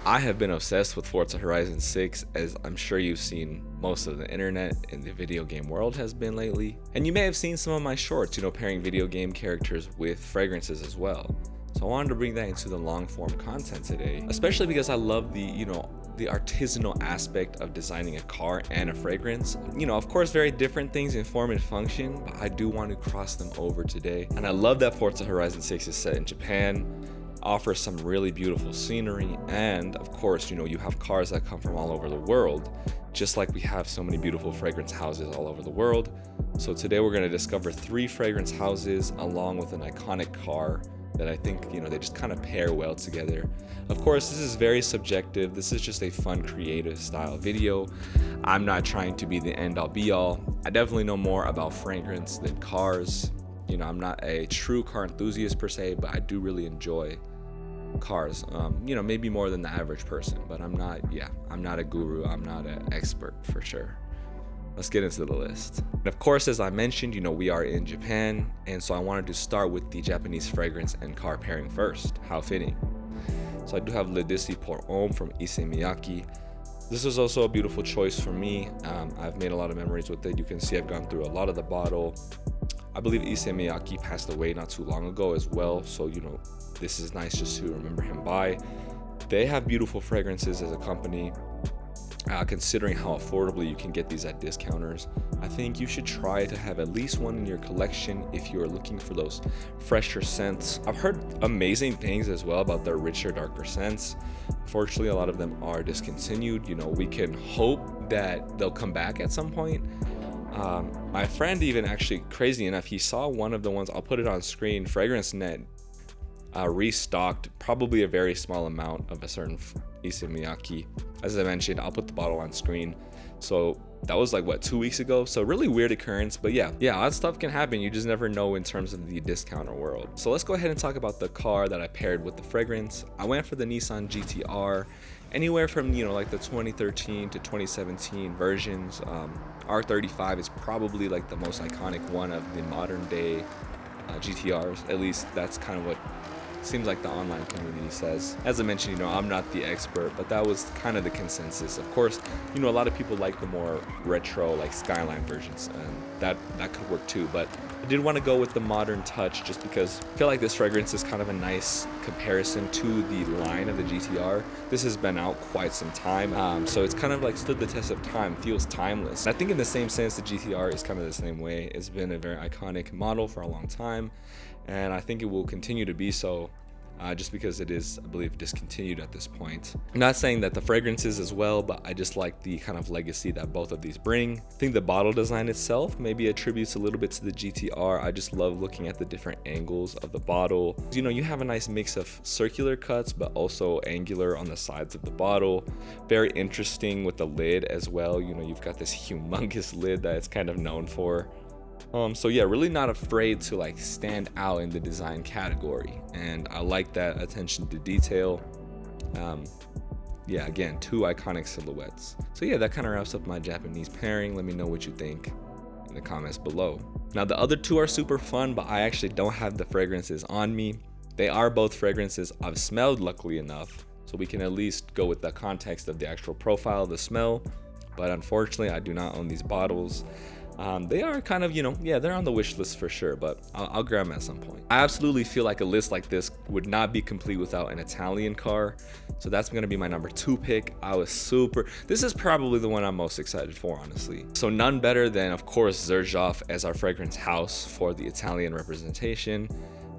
I have been obsessed with Forza Horizon 6, as I'm sure you've seen most of the internet in the video game world has been lately. And you may have seen some of my shorts, pairing video game characters with fragrances as well. So I wanted to bring that into the long form content today, especially because I love the artisanal aspect of designing a car and a fragrance. Of course, very different things in form and function, but I do want to cross them over today. And I love that Forza Horizon 6 is set in Japan, offers some really beautiful scenery, and of course, you have cars that come from all over the world, just like we have so many beautiful fragrance houses all over the world. So today we're going to discover 3 fragrance houses along with an iconic car that I think, they just kind of pair well together. Of course, this is very subjective. This is just a fun, creative style video. I'm not trying to be the end all be all. I definitely know more about fragrance than cars. I'm not a true car enthusiast per se, but I do really enjoy cars. Maybe more than the average person, but I'm not a guru. I'm not an expert for sure. Let's get into the list. And of course, as I mentioned, we are in Japan, and so I wanted to start with the Japanese fragrance and car pairing first. How fitting. So I do have Pour Homme from Issey Miyake. This is also a beautiful choice for me. I've made a lot of memories with it. You can see I've gone through a lot of the bottle. I believe Issey Miyake passed away not too long ago as well, so this is nice just to remember him by. They have beautiful fragrances as a company. Considering how affordably you can get these at discounters, I think you should try to have at least one in your collection if you're looking for those fresher scents. I've heard amazing things as well about their richer, darker scents. Unfortunately, a lot of them are discontinued. We can hope that they'll come back at some point. My friend even actually, crazy enough, he saw one of the ones, I'll put it on screen, Fragrance Net restocked probably a very small amount of a certain Issey Miyake. As I mentioned, I'll put the bottle on screen. So that was 2 weeks ago. So really weird occurrence, but yeah, odd stuff can happen. You just never know in terms of the discounter world. So let's go ahead and talk about the car that I paired with the fragrance. I went for the Nissan GT-R, anywhere from the 2013 to 2017 versions. R35 is probably the most iconic one of the modern day GTRs. At least that's kind of what seems like the online community says. As I mentioned, I'm not the expert, but that was kind of the consensus. Of course, a lot of people like the more retro, Skyline versions, and that could work too. But I did want to go with the modern touch just because I feel like this fragrance is kind of a nice comparison to the line of the GTR. This has been out quite some time, so it's kind of stood the test of time, feels timeless. I think in the same sense, the GTR is kind of the same way. It's been a very iconic model for a long time, and I think it will continue to be so. Just because it is, I believe, discontinued at this point. I'm not saying that the fragrances as well, but I just like the kind of legacy that both of these bring. I think the bottle design itself maybe attributes a little bit to the GTR. I just love looking at the different angles of the bottle. You have a nice mix of circular cuts, but also angular on the sides of the bottle. Very interesting with the lid as well. You've got this humongous lid that it's kind of known for. So yeah, really not afraid to stand out in the design category, and I like that attention to detail. Again, 2 iconic silhouettes. So yeah, that kind of wraps up my Japanese pairing. Let me know what you think in the comments below. Now the other 2 are super fun, but I actually don't have the fragrances on me. They are both fragrances I've smelled, luckily enough, so we can at least go with the context of the actual profile of the smell. But unfortunately, I do not own these bottles. They are kind of, they're on the wish list for sure, but I'll grab them at some point. I absolutely feel like a list like this would not be complete without an Italian car. So that's going to be my number 2 pick. This is probably the one I'm most excited for, honestly. So none better than, of course, Xerjoff as our fragrance house for the Italian representation.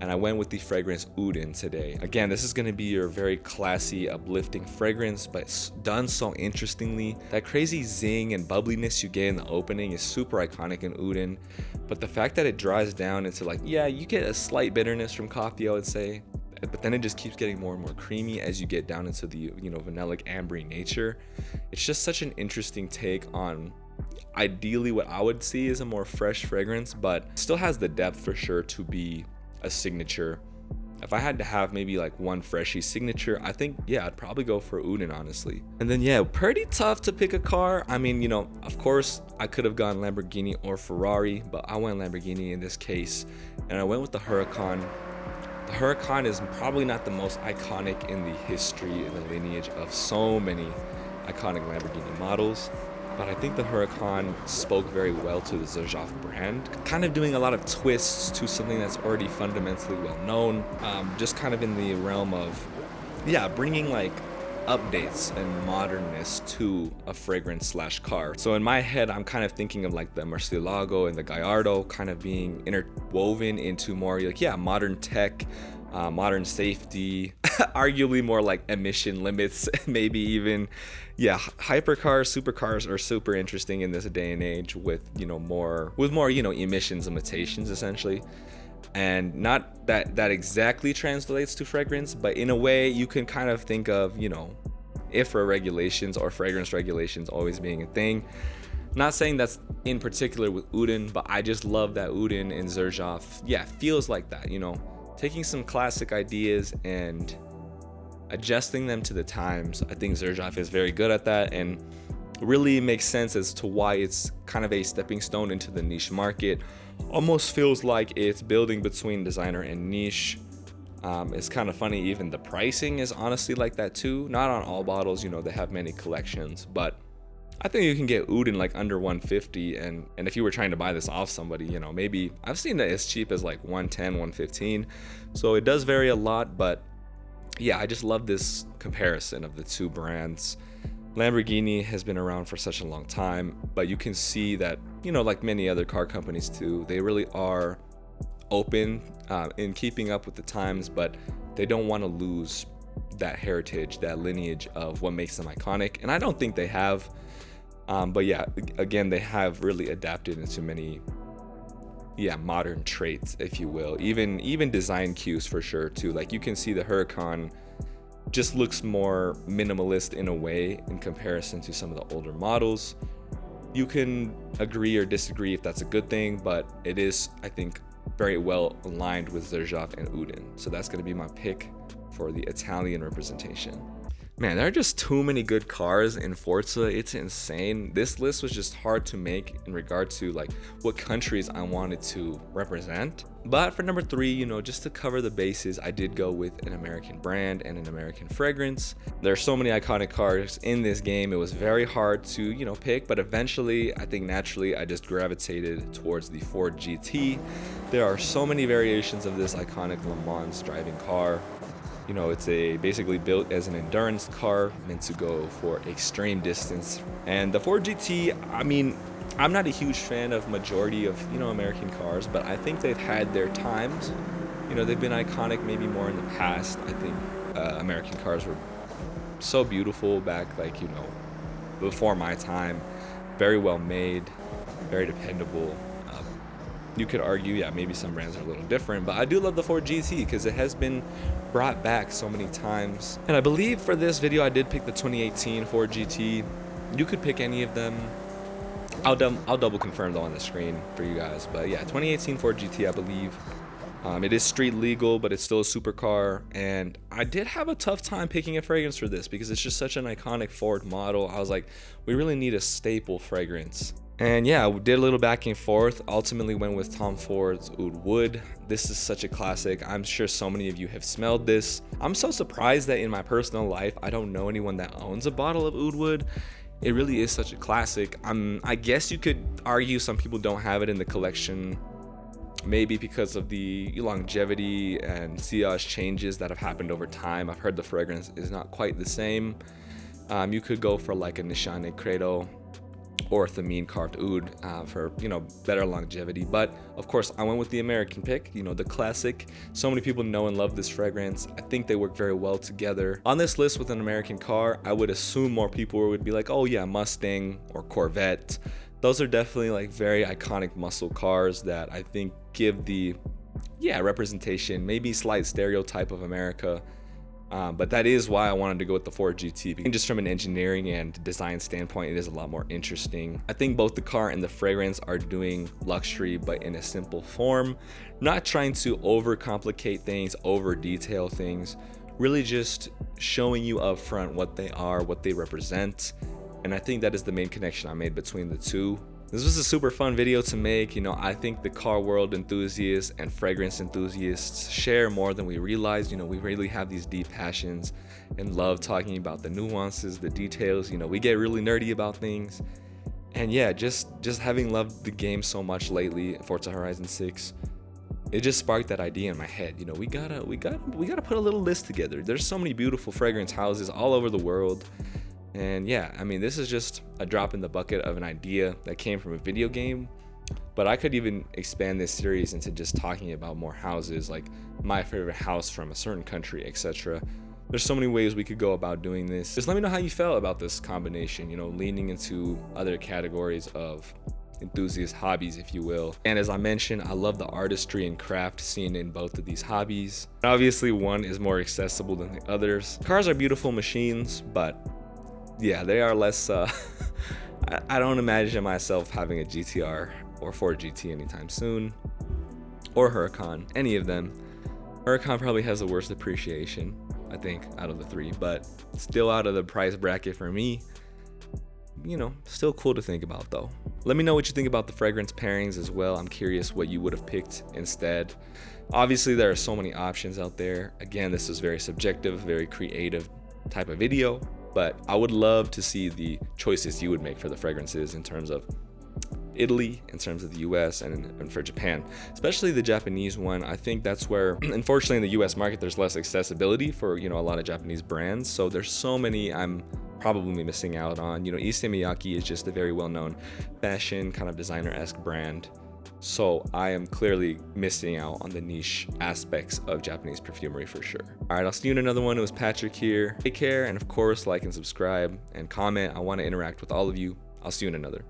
And I went with the fragrance Uden today. Again, this is going to be your very classy, uplifting fragrance, but it's done so interestingly. That crazy zing and bubbliness you get in the opening is super iconic in Uden, but the fact that it dries down into you get a slight bitterness from coffee, I would say, but then it just keeps getting more and more creamy as you get down into the vanillic ambery nature. It's just such an interesting take on ideally what I would see is a more fresh fragrance, but still has the depth for sure to be a signature. If I had to have maybe one freshy signature, I think I'd probably go for Uden, honestly. And then pretty tough to pick a car. I mean, of course I could have gone Lamborghini or Ferrari, but I went Lamborghini in this case, and I went with the Huracan. The Huracan is probably not the most iconic in the history and the lineage of so many iconic Lamborghini models, but I think the Huracan spoke very well to the Xerjoff brand, kind of doing a lot of twists to something that's already fundamentally well known, just kind of in the realm of, yeah, bringing like updates and modernness to a fragrance slash car. So in my head, I'm kind of thinking of like the Murcielago and the Gallardo kind of being interwoven into more like, yeah, modern tech, modern safety, arguably more like emission limits, maybe even, yeah, hypercars, supercars are super interesting in this day and age with, more, emissions limitations essentially. And not that exactly translates to fragrance, but in a way you can kind of think of, IFRA regulations or fragrance regulations always being a thing. Not saying that's in particular with Uden, but I just love that Uden and Xerjoff, yeah, feels like that, taking some classic ideas and adjusting them to the times. I think Xerjoff is very good at that, and really makes sense as to why it's kind of a stepping stone into the niche market. Almost feels like it's building between designer and niche. It's kind of funny, even the pricing is honestly like that too. Not on all bottles, they have many collections, but I think you can get Uden like under 150, and if you were trying to buy this off somebody, maybe I've seen it as cheap as like 110, 115. So it does vary a lot, but yeah, I just love this comparison of the two brands. Lamborghini has been around for such a long time, but you can see that, like many other car companies too, they really are open in keeping up with the times, but they don't want to lose that heritage, that lineage of what makes them iconic. And I don't think they have, but yeah, again, they have really adapted into many, modern traits, if you will, even design cues for sure too. Like you can see the Huracan just looks more minimalist in a way in comparison to some of the older models. You can agree or disagree if that's a good thing, but it is, I think, very well aligned with Xerjoff and Uden. So that's going to be my pick for the Italian representation. Man, there are just too many good cars in Forza. It's insane. This list was just hard to make in regard to like what countries I wanted to represent. But for number 3, just to cover the bases, I did go with an American brand and an American fragrance. There are so many iconic cars in this game. It was very hard to, pick, but eventually, I think naturally, I just gravitated towards the Ford GT. There are so many variations of this iconic Le Mans driving car. It's basically built as an endurance car meant to go for extreme distance. And the Ford GT, I mean, I'm not a huge fan of majority of, American cars, but I think they've had their times. They've been iconic maybe more in the past. I think American cars were so beautiful back, before my time. Very well made, very dependable. You could argue, maybe some brands are a little different, but I do love the Ford GT because it has been brought back so many times. And I believe for this video, I did pick the 2018 Ford GT. You could pick any of them. I'll double confirm though on the screen for you guys. But yeah, 2018 Ford GT, I believe. It is street legal, but it's still a supercar. And I did have a tough time picking a fragrance for this because it's just such an iconic Ford model. I was like, we really need a staple fragrance. And yeah, we did a little back and forth. Ultimately went with Tom Ford's Oud Wood. This is such a classic. I'm sure so many of you have smelled this. I'm so surprised that in my personal life, I don't know anyone that owns a bottle of Oud Wood. It really is such a classic. I guess you could argue some people don't have it in the collection, maybe because of the longevity and sillage changes that have happened over time. I've heard the fragrance is not quite the same. You could go for like a Nishane Credo or Thameen carved oud for better longevity, but of course I went with the American pick, the classic. So many people know and love this fragrance. I think they work very well together. On this list with an American car, I would assume more people would be like, oh yeah, Mustang or Corvette. Those are definitely like very iconic muscle cars that I think give the representation, maybe slight stereotype of America. But that is why I wanted to go with the Ford GT, because just from an engineering and design standpoint, it is a lot more interesting. I think both the car and the fragrance are doing luxury, but in a simple form, not trying to overcomplicate things, over detail things, really just showing you up front what they are, what they represent. And I think that is the main connection I made between the two. This was a super fun video to make. You know, I think the car world enthusiasts and fragrance enthusiasts share more than we realize. You know, we really have these deep passions and love talking about the nuances, the details. You know, we get really nerdy about things. And yeah, just having loved the game so much lately, Forza Horizon 6, it just sparked that idea in my head. You know, we gotta put a little list together. There's so many beautiful fragrance houses all over the world. And yeah, I mean, this is just a drop in the bucket of an idea that came from a video game, but I could even expand this series into just talking about more houses, like my favorite house from a certain country, etc. There's so many ways we could go about doing this. Just let me know how you felt about this combination, you know, leaning into other categories of enthusiast hobbies, if you will. And as I mentioned, I love the artistry and craft seen in both of these hobbies. Obviously, one is more accessible than the others. Cars are beautiful machines, but yeah, they are less, I don't imagine myself having a GTR or Ford GT anytime soon, or Huracan, any of them. Huracan probably has the worst appreciation, I think, out of the three, but still out of the price bracket for me. You know, still cool to think about though. Let me know what you think about the fragrance pairings as well. I'm curious what you would have picked instead. Obviously, there are so many options out there. Again, this is very subjective, very creative type of video, but I would love to see the choices you would make for the fragrances in terms of Italy, in terms of the US, and for Japan, especially the Japanese one. I think that's where, unfortunately, in the US market, there's less accessibility for, you know, a lot of Japanese brands. So there's so many I'm probably missing out on. You know, Issey Miyake is just a very well-known fashion kind of designer-esque brand. So I am clearly missing out on the niche aspects of Japanese perfumery for sure. All right, I'll see you in another one. It was Patrick here. Take care, and of course, like and subscribe and comment. I want to interact with all of you. I'll see you in another.